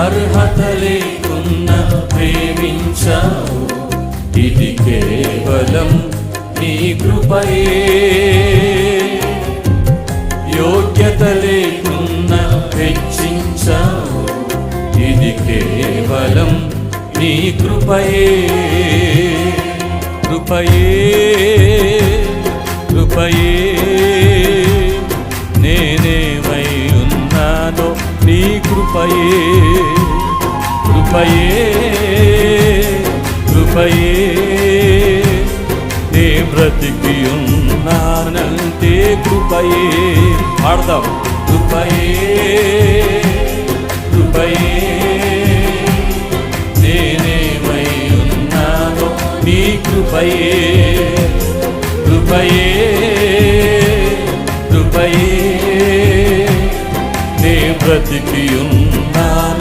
అర్హత లేకున్నా ప్రేమించావు, ఇది కేవలం నీ కృపయే. యోగ్యత లేకున్నా హెచ్చించావు, ఇది కేవలం నీ కృపయే. కృపయే కృపయే నేనేమై ఉన్నానో నీ కృపయే. కృపయే కృపయే నే బ్రతికి ఉన్నానంటే కృపయే. పాడదాం. కృపయే కృపయే నేనేమై ఉన్నానో నీ కృపయే. కృపయే కృపయే నే బ్రతికి ఉన్నాను